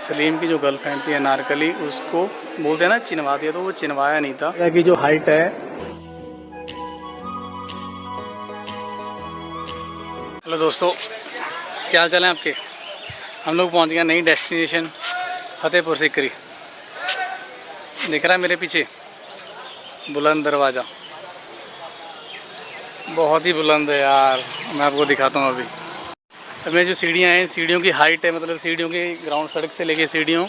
सलीम की जो गर्लफ्रेंड थी अनारकली, उसको बोलते हैं ना चिनवा दिया, तो वो चिनवाया नहीं था। की जो हाइट है। हेलो दोस्तों, क्या हाल चाल है आपके। हम लोग पहुंच गए नई डेस्टिनेशन फतेहपुर सीकरी। दिख रहा है मेरे पीछे बुलंद दरवाज़ा, बहुत ही बुलंद है यार। मैं आपको दिखाता हूँ अभी। अब में जो सीढ़ियाँ हैं, सीढ़ियों की हाइट है, मतलब सीढ़ियों के ग्राउंड सड़क से लेके सीढ़ियों,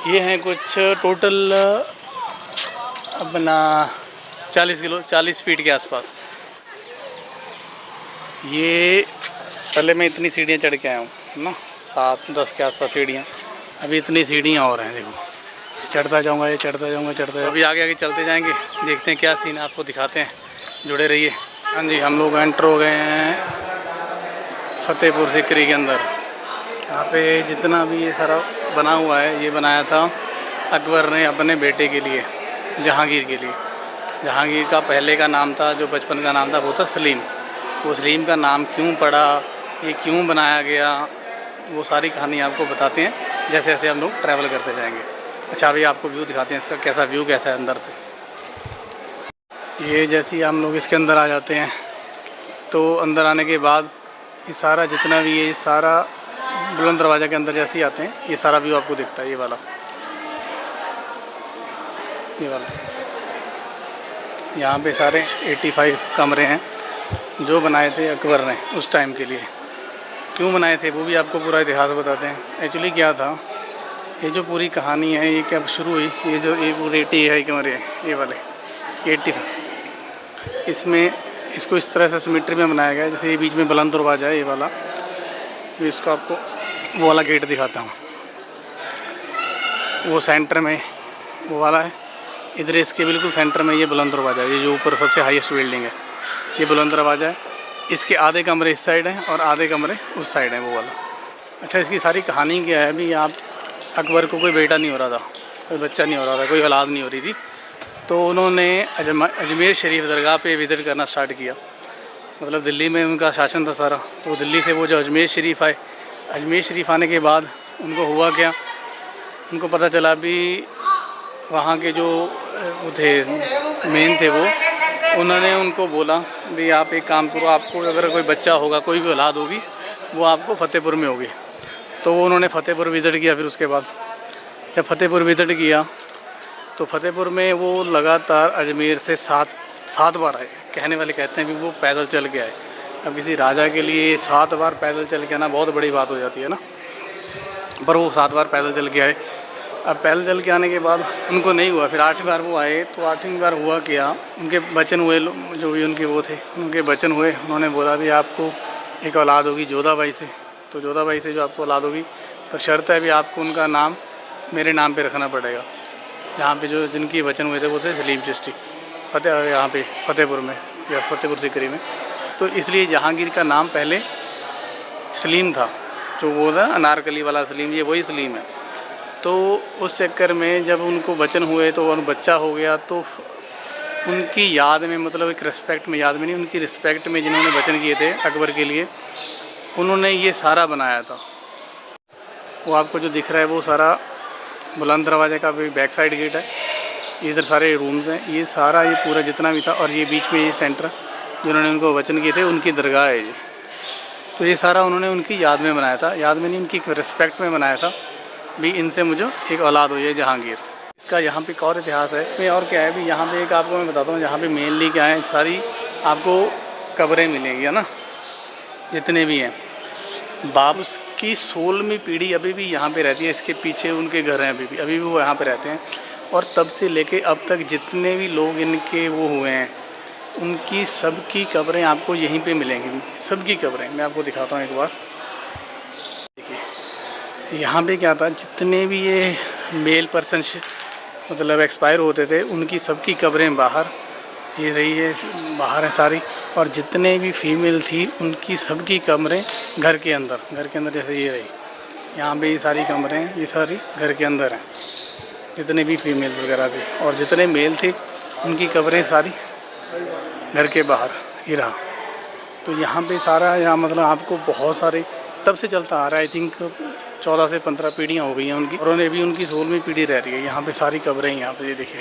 ये हैं कुछ टोटल अपना 40 फीट के आसपास। ये पहले मैं इतनी सीढ़ियाँ चढ़ के आया हूँ ना, 7-10 के आसपास सीढ़ियाँ। अभी इतनी सीढ़ियाँ और हैं, देखो चढ़ता जाऊँगा, ये चढ़ता जाऊँगा, चढ़ता जाऊँगा। अभी आगे आगे चलते जाएंगे, देखते हैं क्या सीन है, आपको दिखाते हैं, जुड़े रहिए। हाँ जी, हम लोग एंटर हो गए हैं फतेहपुर सीकरी के अंदर। यहाँ पे जितना भी ये सारा बना हुआ है, ये बनाया था अकबर ने अपने बेटे के लिए, जहांगीर के लिए। जहांगीर का पहले का नाम था, जो बचपन का नाम था, वो था सलीम। वो सलीम का नाम क्यों पड़ा, ये क्यों बनाया गया, वो सारी कहानी आपको बताते हैं जैसे जैसे हम लोग ट्रैवल करते जाएंगे। अच्छा, अभी आपको व्यू दिखाते हैं इसका, कैसा व्यू कैसा है अंदर से। ये जैसे ही हम लोग इसके अंदर आ जाते हैं, तो अंदर आने के बाद ये सारा जितना भी है, ये सारा बुलंद दरवाज़ा के अंदर जैसे ही आते हैं, ये सारा व्यू आपको दिखता है। ये वाला यहाँ पे सारे 85 कमरे हैं जो बनाए थे अकबर ने उस टाइम के लिए। क्यों बनाए थे वो भी आपको पूरा इतिहास बताते हैं। एक्चुअली क्या था, ये जो पूरी कहानी है, ये क्या शुरू हुई, ये जो ये पूरे 80 कमरे हैं, ये वाले 85, इसमें इसको इस तरह से सिमेट्री में बनाया गया है। जैसे ये बीच में बुलंद दरवाज़ा है, ये वाला, तो इसको आपको वो वाला गेट दिखाता हूँ। वो सेंटर में वो वाला है, इधर इसके बिल्कुल सेंटर में ये बुलंद दरवाज़ा है। ये जो ऊपर सबसे हाईएस्ट बिल्डिंग है, ये बुलंद दरवाज़ा है। इसके आधे कमरे इस साइड हैं और आधे कमरे उस साइड हैं, वो वाला। अच्छा, इसकी सारी कहानी क्या है अभी। आप अकबर को कोई बेटा नहीं हो रहा था, कोई बच्चा नहीं हो रहा था, कोई औलाद नहीं हो रही थी, तो उन्होंने अजमेर शरीफ दरगाह पे विज़िट करना स्टार्ट किया। मतलब दिल्ली में उनका शासन था सारा, तो दिल्ली से वो जो अजमेर शरीफ आए, अजमेर शरीफ आने के बाद उनको हुआ क्या, उनको पता चला भी वहाँ के जो वो थे मेन थे, वो उन्होंने उनको बोला भी आप एक काम करो, आपको अगर कोई बच्चा होगा, कोई भी औलाद होगी, वो आपको फ़तेहपुर में होगी। तो उन्होंने फ़तेहपुर विज़िट किया। फिर उसके बाद जब फ़तेहपुर विज़िट किया, तो फ़तेहपुर में वो लगातार अजमेर से 7 बार आए। कहने वाले कहते हैं कि वो पैदल चल के आए। अब किसी राजा के लिए 7 बार पैदल चल के आना बहुत बड़ी बात हो जाती है ना, पर वो 7 बार पैदल चल के आए। अब पैदल चल के आने के बाद उनको नहीं हुआ, फिर 8वीं बार वो आए, तो 8वीं बार हुआ क्या, उनके बचन हुए, जो भी उनके वो थे, उनके बचन हुए। उन्होंने बोला भी आपको एक औलाद होगी जोधा बाई से, तो जोधा बाई से जो आपको औलाद होगी, पर शर्त है भी आपको उनका नाम मेरे नाम पे रखना पड़ेगा। यहाँ पे जो जिनकी वचन हुए थे वो थे सलीम चिश्ती, यहाँ पे फ़तेहपुर में या फतेहपुर सीकरी में। तो इसलिए जहांगीर का नाम पहले सलीम था, जो वो था अनारकली वाला सलीम, ये वही सलीम है। तो उस चक्कर में जब उनको वचन हुए, तो उन बच्चा हो गया, तो उनकी याद में, मतलब एक रिस्पेक्ट में, याद में नहीं, उनकी रिस्पेक्ट में जिन्होंने वचन किए थे अकबर के लिए, उन्होंने ये सारा बनाया था। वो आपको जो दिख रहा है वो सारा बुलंद दरवाजे का भी बैक साइड गेट है। इधर सारे रूम्स हैं, ये सारा ये पूरा जितना भी था, और ये बीच में ये सेंटर जिन्होंने उनको वचन किए थे उनकी दरगाह है ये। तो ये सारा उन्होंने उनकी याद में बनाया था, याद में नहीं, उनकी रिस्पेक्ट में बनाया था भी इनसे मुझे एक औलाद हुई है जहांगीर। इसका यहाँ पे एक और इतिहास है। मैं और क्या है भी, यहाँ पे एक आपको मैं बताता हूँ, यहाँ पे मेनली क्या है, सारी आपको कब्रें मिलेंगी, है ना, जितने भी हैं। बाप की 16वीं पीढ़ी अभी भी यहाँ पे रहती है। इसके पीछे उनके घर हैं, अभी भी वो यहाँ पे रहते हैं। और तब से लेके अब तक जितने भी लोग इनके वो हुए हैं, उनकी सबकी कब्रें आपको यहीं पे मिलेंगी, सबकी कब्रें। मैं आपको दिखाता हूँ एक बार। देखिए यहाँ पे क्या था, जितने भी ये मेल पर्सन मतलब एक्सपायर होते थे, उनकी सबकी कब्रें बाहर ये रही है, बाहर है सारी। और जितने भी फीमेल थी, उनकी सबकी कमरें घर के अंदर जैसे ये रही, यहाँ पे ये सारी कमरें, ये सारी घर के अंदर हैं, जितने भी फीमेल्स वगैरह थे। और जितने मेल थे, उनकी कब्रें सारी घर के बाहर ये रहा। तो यहाँ पे सारा, यहाँ मतलब आपको बहुत सारे तब से चलता आ रहा है। आई थिंक 14 से 15 पीढ़ियाँ हो गई हैं उनकी, और उन्हें भी उनकी 16वीं पीढ़ी रह रही है। यहाँ पे सारी कब्रें हैं यहाँ पे, ये देखिए।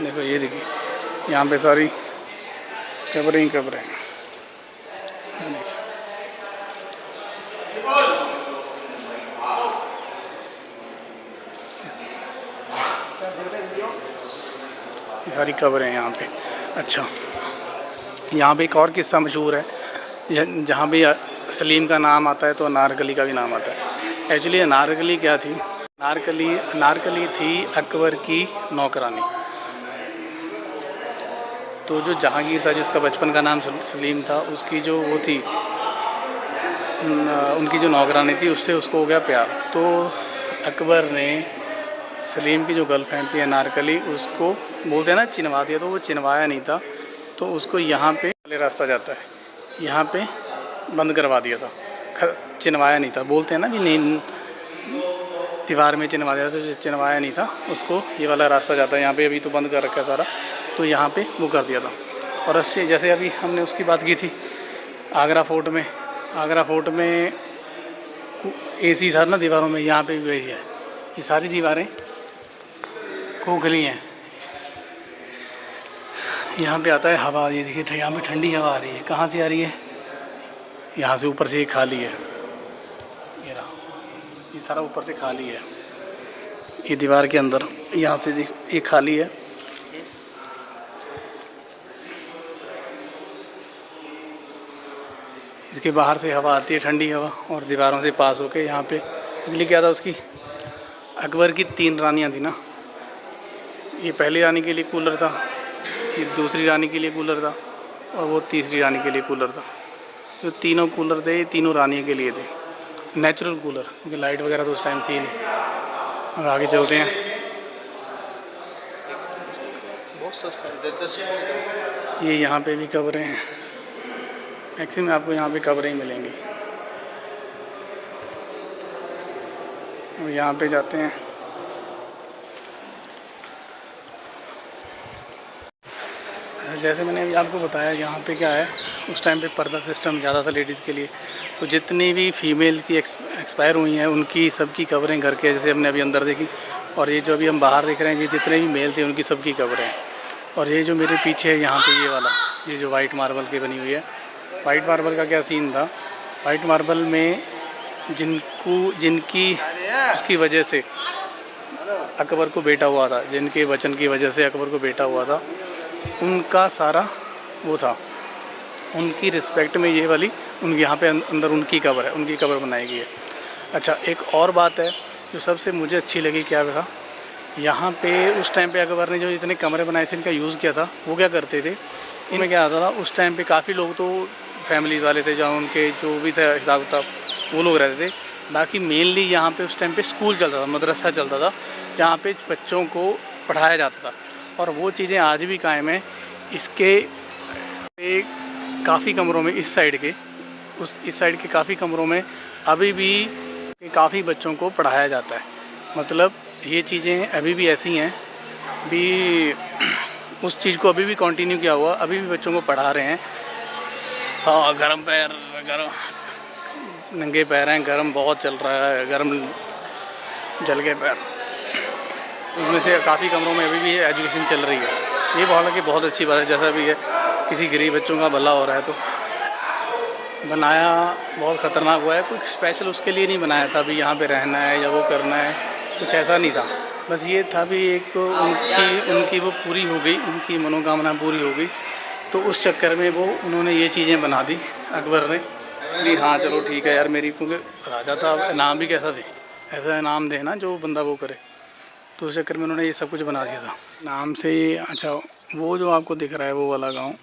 देखो ये देखिए, यहाँ पे सारी कब्रें ही कब्रें हैं। सारी कब्रें हैं यहाँ पे। अच्छा, यहाँ पे एक और किस्सा मशहूर है, जहाँ भी सलीम का नाम आता है तो अनारकली का भी नाम आता है। एक्चुअली अनारकली क्या थी? अनारकली थी अकबर की नौकरानी। तो जो जहांगीर था, जिसका बचपन का नाम सलीम था, उसकी जो वो थी, उनकी जो नौकरानी थी, उससे उसको हो गया प्यार। तो अकबर ने सलीम की जो गर्लफ्रेंड थी अनारकली, उसको बोलते हैं ना चिनवा दिया, तो वो चिनवाया नहीं था, तो उसको यहाँ पे रास्ता जाता है, यहाँ पे बंद करवा दिया था, चिनवाया नहीं था। बोलते हैं ना भी नहीं, दीवार में चिनवा दिया था, तो चिनवाया नहीं था उसको। ये वाला रास्ता जाता है यहाँ पे, अभी तो बंद कर रखा है सारा, तो यहाँ पे वो कर दिया था। और उससे जैसे अभी हमने उसकी बात की थी आगरा फोर्ट में एसी था ना दीवारों में, यहाँ पे भी वही है। ये सारी दीवारें खोखली हैं। यहाँ पे आता है हवा, ये देखिए यहाँ पे ठंडी हवा आ रही है। कहाँ से आ रही है? यहाँ से ऊपर से ये खाली है, ये रहा, ये सारा ऊपर से खाली है। ये दीवार के अंदर यहाँ से देख, ये खाली है। इसके बाहर से हवा आती है, ठंडी हवा, और दीवारों से पास होके यहाँ पे। इसलिए क्या था, उसकी अकबर की 3 रानियाँ थी ना। ये पहली रानी के लिए कूलर था, ये दूसरी रानी के लिए कूलर था, और वो तीसरी रानी के लिए कूलर था। जो तीनों कूलर थे, ये तीनों रानियों के लिए थे, नेचुरल कूलर, क्योंकि लाइट वगैरह तो उस टाइम थी नहीं। और आगे चलते हैं। बहुत सस्ता है। ये यहाँ पे भी कब्रें हैं, मैक्सिमम आपको यहाँ पे कब्रें ही मिलेंगी। और यहाँ पे जाते हैं। जैसे मैंने अभी आपको बताया, यहाँ पे क्या है, उस टाइम पे पर्दा सिस्टम ज़्यादा था लेडीज़ के लिए। तो जितनी भी फीमेल की एक्सपायर हुई हैं, उनकी सबकी कब्रें घर के, जैसे हमने अभी अंदर देखी, और ये जो अभी हम बाहर देख रहे हैं, ये जितने भी मेल थे उनकी सबकी कब्रें हैं। और ये जो मेरे पीछे है यहाँ पे, ये वाला, ये जो वाइट मार्बल की बनी हुई है, वाइट मार्बल का क्या सीन था? वाइट मार्बल में जिनकी उसकी वजह से अकबर को बेटा हुआ था, जिनके वचन की वजह से अकबर को बेटा हुआ था, उनका सारा वो था, उनकी रिस्पेक्ट में ये वाली, उनके यहाँ पे अंदर उनकी कब्र है, उनकी कब्र बनाई गई है। अच्छा, एक और बात है जो सबसे मुझे अच्छी लगी, क्या था यहाँ पे उस टाइम पे अकबर ने जो इतने कमरे बनाए थे, इनका यूज़ किया था। वो क्या करते थे, इनमें क्या आता था, उस टाइम पे काफ़ी लोग तो फैमिलीज़ वाले थे, जहाँ उनके जो भी था हिसाब किताब, वो लोग रहते थे। बाकी मेनली यहाँ पे उस टाइम पे स्कूल चलता था, मदरसा चलता था, जहाँ पे बच्चों को पढ़ाया जाता था। और वो चीज़ें आज भी कायम हैं। इसके काफ़ी कमरों में, इस साइड के काफ़ी कमरों में अभी भी काफ़ी बच्चों को पढ़ाया जाता है। मतलब ये चीज़ें अभी भी ऐसी हैं, भी उस चीज़ को अभी भी कंटिन्यू किया हुआ, अभी भी बच्चों को पढ़ा रहे हैं। हाँ, गरम नंगे पैर हैं, गरम बहुत चल रहा है, गरम जल गए पैर। उसमें से काफ़ी कमरों में अभी भी एजुकेशन चल रही है। ये हालांकि बहुत अच्छी बात है, जैसा भी है, किसी गरीब बच्चों का भला हो रहा है। तो बनाया बहुत ख़तरनाक हुआ है, कुछ स्पेशल उसके लिए नहीं बनाया था भी यहाँ पे रहना है या वो करना है, कुछ ऐसा नहीं था। बस ये था भी एक उनकी वो पूरी हो गई, उनकी मनोकामना पूरी हो गई, तो उस चक्कर में वो उन्होंने ये चीज़ें बना दी अकबर ने भी। हाँ चलो ठीक है यार, मेरी, क्योंकि राजा था, नाम भी कैसा थे, ऐसा नाम देना जो बंदा वो करे, तो उस चक्कर में उन्होंने ये सब कुछ बना दिया था नाम से। अच्छा, वो जो आपको दिख रहा है वो वाला गांव,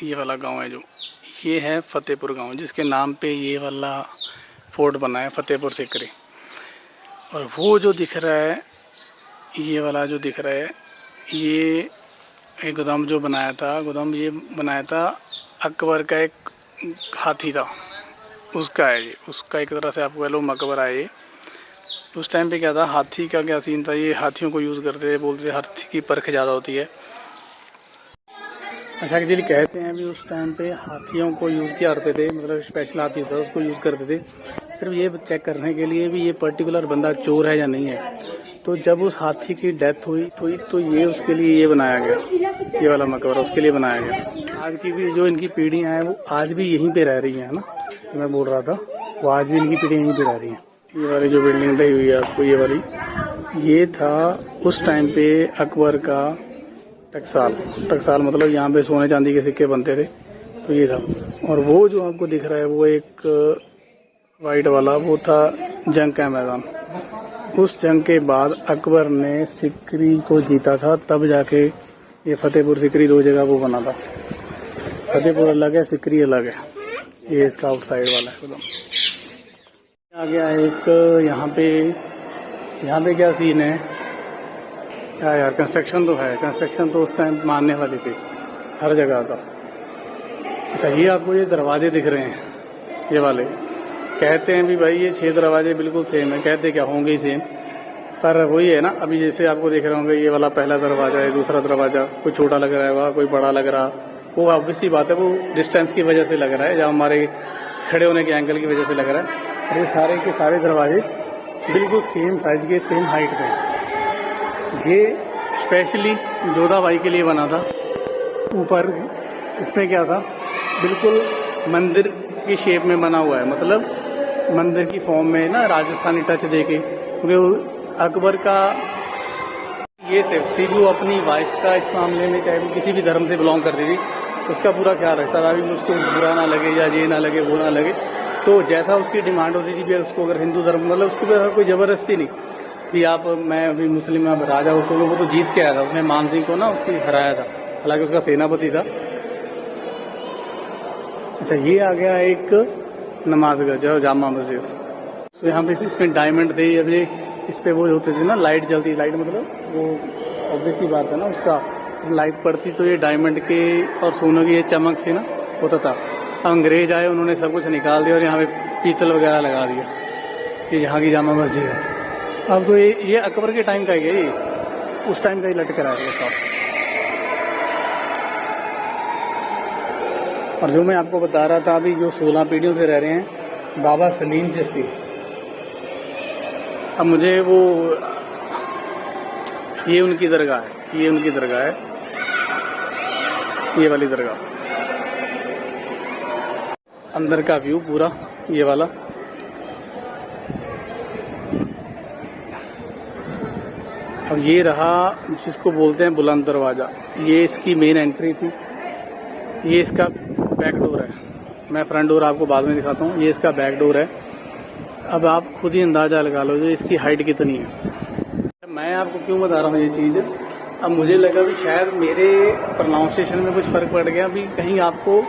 ये वाला गांव है जो, ये है फतेहपुर गांव, जिसके नाम पे ये वाला फोर्ट बना है, फतेहपुर सीकरी। और वो जो दिख रहा है, ये वाला जो दिख रहा है, ये एक गोदाम जो बनाया था, गोदाम ये बनाया था अकबर का, एक हाथी था उसका है ये, उसका एक तरह से आपको कह लो मकबरा है ये। उस टाइम पे क्या था, हाथी का क्या सीन था, ये हाथियों को यूज़ करते थे, बोलते थे हाथी की परख ज़्यादा होती है। अच्छा एक्चुअली कहते हैं भी उस टाइम पे हाथियों को यूज़ किया करते थे, मतलब स्पेशल हाथी होता है उसको यूज़ करते थे सिर्फ ये चेक करने के लिए भी ये पर्टिकुलर बंदा चोर है या नहीं है। तो जब उस हाथी की डेथ हुई तो ये उसके लिए ये बनाया गया, ये वाला मकबरा उसके लिए बनाया गया। आज की भी जो इनकी पीढ़ियाँ हैं वो आज भी यहीं पे रह रही हैं, है ना, मैं बोल रहा था वो आज भी इनकी पीढ़ियाँ यहीं पे रह रही हैं। ये वाली जो बिल्डिंग दी हुई है आपको, ये वाली, ये था उस टाइम पे अकबर का टकसाल मतलब यहाँ पे सोने चांदी के सिक्के बनते थे, तो ये था। और वो जो आपको दिख रहा है वो एक वाइट वाला, वो था जंग का मैदान। उस जंग के बाद अकबर ने सिकरी को जीता था, तब जाके ये फतेहपुर सिकरी दो जगह वो बना था। फतेहपुर अलग है, सिकरी अलग है। ये इसका आउटसाइड वाला है एकदम। आ गया एक यहाँ पे क्या सीन है क्या यार, कंस्ट्रक्शन तो है, कंस्ट्रक्शन तो उस टाइम मानने वाली थी हर जगह का। अच्छा ये आपको ये दरवाजे दिख रहे हैं, ये वाले, कहते हैं भी भाई ये 6 दरवाजे बिल्कुल सेम है, कहते क्या होंगे ही सेम, पर वही है ना, अभी जैसे आपको देख रहे होंगे ये वाला पहला दरवाजा है, दूसरा दरवाजा कोई छोटा लग रहा है, वहाँ कोई बड़ा लग रहा, वो ऑब्वियसली बात है, वो डिस्टेंस की वजह से लग रहा है, या हमारे खड़े होने के एंगल की वजह से लग रहा है। ये सारे के सारे दरवाजे बिल्कुल सेम साइज के, सेम हाइट पे। ये स्पेशली जोधाबाई के लिए बना था। ऊपर इसमें क्या था, बिल्कुल मंदिर की शेप में बना हुआ है, मतलब मंदिर की फॉर्म में ना, राजस्थानी टच देके, क्योंकि अकबर का ये सिर्फ थी जो अपनी वाइफ का इस मामले में, चाहे वो किसी भी धर्म से बिलोंग करती थी, उसका पूरा ख्याल रखता था कि उसको बुरा ना लगे या ये ना लगे वो ना लगे। तो जैसा उसकी डिमांड होती थी भी उसको, अगर हिंदू धर्म, मतलब उसको कोई जबरदस्ती नहीं भी आप, मैं अभी मुस्लिम अब राजा हो, तो वो तो जीत के आया था, उसने मान सिंह को ना उसकी हराया था, हालांकि उसका सेनापति था। अच्छा ये आ गया एक नमाज़गह जो जामा मस्जिद, तो यहाँ पे इसमें डायमंड थे, अभी इस पे वो होते थे ना, लाइट जलती, लाइट मतलब वो ऑब्वियसली बात है ना, उसका लाइट पड़ती तो ये डायमंड के और सोने की ये चमक से ना होता था। अंग्रेज आए, उन्होंने सब कुछ निकाल दिया और यहाँ पे पीतल वगैरह लगा दिया। ये यहाँ की जामा मस्जिद है। अब तो ये अकबर के टाइम का ही है, ये उस टाइम का ही लटक रहा है। और जो मैं आपको बता रहा था अभी, जो 16 पीढ़ियों से रह रहे हैं, बाबा सलीम चिश्ती। अब मुझे वो, ये उनकी दरगाह है, ये उनकी दरगाह है, ये वाली दरगाह, अंदर का व्यू पूरा ये वाला। अब ये रहा जिसको बोलते हैं बुलंद दरवाजा, ये इसकी मेन एंट्री थी, ये इसका बैक डोर है। मैं फ्रंट डोर आपको बाद में दिखाता हूँ, ये इसका बैक डोर है। अब आप खुद ही अंदाजा लगा लो जो इसकी हाइट कितनी है। मैं आपको क्यों बता रहा हूँ ये चीज़, अब मुझे लगा भी शायद मेरे प्रोनाउंसिएशन में कुछ फर्क पड़ गया भी कहीं आपको,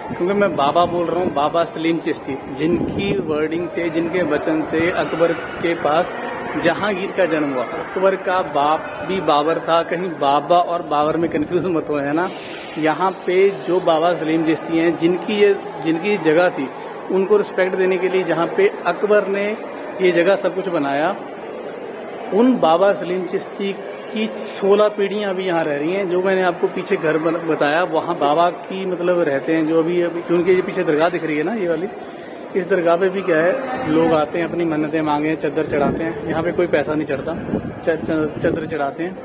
क्योंकि मैं बाबा बोल रहा हूँ, बाबा सलीम चिश्ती, जिनकी वर्डिंग से, जिनके वचन से अकबर के पास जहांगीर का जन्म हुआ। अकबर का बाप भी बाबर था, कहीं बाबा और बाबर में कंफ्यूज मत हो, है ना। यहाँ पे जो बाबा सलीम चिश्ती हैं, जिनकी जगह थी, उनको रिस्पेक्ट देने के लिए जहाँ पे अकबर ने ये जगह सब कुछ बनाया, उन बाबा सलीम चिश्ती की 16 पीढ़ियां अभी यहाँ रह रही हैं। जो मैंने आपको पीछे घर बताया, वहाँ बाबा की मतलब रहते हैं, जो अभी उनके ये पीछे दरगाह दिख रही है ना, ये वाली, इस दरगाह पे भी क्या है, लोग आते हैं, अपनी मन्नतें मांगे, चद्दर चढ़ाते हैं। यहाँ पे कोई पैसा नहीं चढ़ता, चद्दर चढ़ाते हैं।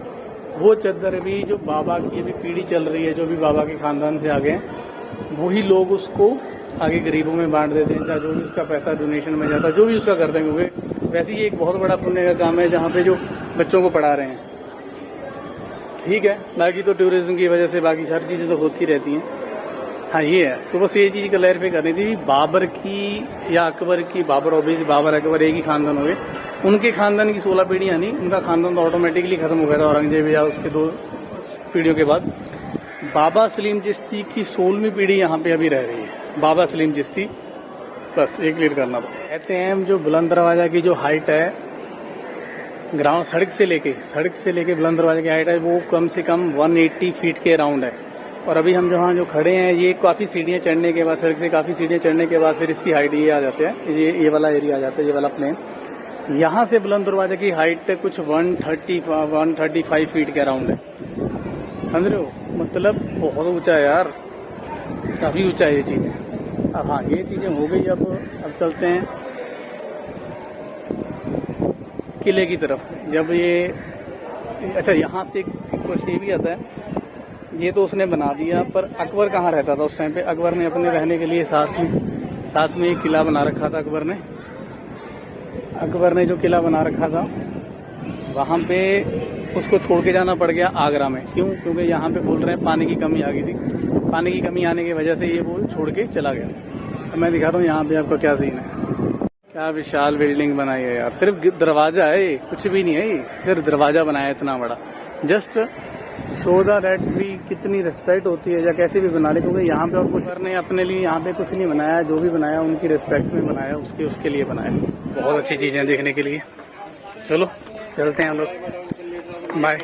वो चद्दर भी जो बाबा की अभी पीढ़ी चल रही है, जो भी बाबा के खानदान से आगे हैं, वही लोग उसको आगे गरीबों में बांट देते हैं, चाहे जो भी उसका पैसा डोनेशन में जाता है, जो भी उसका करते हैं, क्योंकि वैसे ही एक बहुत बड़ा पुण्य का काम है जहाँ पे जो बच्चों को पढ़ा रहे हैं, ठीक है। बाकी तो टूरिज्म की वजह से बाकी सारी चीज़ें तो होती रहती हैं। हाँ ये है, तो बस ये चीज़ क्लियरिफाई करनी थी। बाबर की या अकबर की, बाबर ऑब्वियसली, बाबर अकबर एक ही खानदान हो गए, उनके खानदान की 16 पीढ़ियाँ नहीं, उनका खानदान तो ऑटोमेटिकली खत्म हो गया था औरंगजेब या उसके 2 पीढ़ियों के बाद। बाबा सलीम चिश्ती की 16वीं पीढ़ी यहाँ पे अभी रह रही है, बाबा सलीम चिश्ती। बस एक क्लियर करना था। कहते हैं जो बुलंद दरवाजा की जो हाइट है, ग्राउंड सड़क से लेके बुलंद दरवाजे की हाइट है, वो कम से कम 180 फीट के अराउंड है। और अभी हम जहाँ जो खड़े हैं, ये काफ़ी सीढ़ियाँ चढ़ने के बाद, सड़क से काफ़ी सीढ़ियाँ चढ़ने के बाद फिर इसकी हाइट ये आ जाते हैं, ये वाला एरिया आ जाता है, ये वाला प्लेन। यहाँ से बुलंद दरवाजे की हाइट कुछ 135 फीट के अराउंड है, समझ रहे हो? मतलब बहुत ऊंचा है यार, काफी ऊंचा है ये चीजें। अब हाँ, ये चीजें हो गई। अब चलते हैं किले की तरफ। जब ये अच्छा, यहाँ से एक क्वेश्चन ये भी आता है, ये तो उसने बना दिया, पर अकबर कहाँ रहता था उस टाइम पे? अकबर ने अपने रहने के लिए साथ में एक किला बना रखा था। अकबर ने जो किला बना रखा था वहाँ पे उसको छोड़ के जाना पड़ गया आगरा में। क्यों? क्योंकि यहाँ पे बोल रहे हैं पानी की कमी आ गई थी। पानी की कमी आने की वजह से ये वो छोड़ के चला गया। अब मैं दिखाता हूँ यहाँ पे आपको क्या सीन है। क्या विशाल बिल्डिंग बनाई है यार, सिर्फ दरवाजा है ये, कुछ भी नहीं है ये, सिर्फ दरवाजा बनाया है इतना बड़ा। जस्ट शो दैट भी कितनी रिस्पेक्ट होती है, या कैसे भी बना ले, क्योंकि यहाँ पे और कुछ ने अपने लिए यहाँ पे कुछ नहीं बनाया। जो भी बनाया उनकी रिस्पेक्ट में बनाया, उसके लिए बनाया। बहुत अच्छी चीजें देखने के लिए। चलो चलते हैं हम लोग, बाय।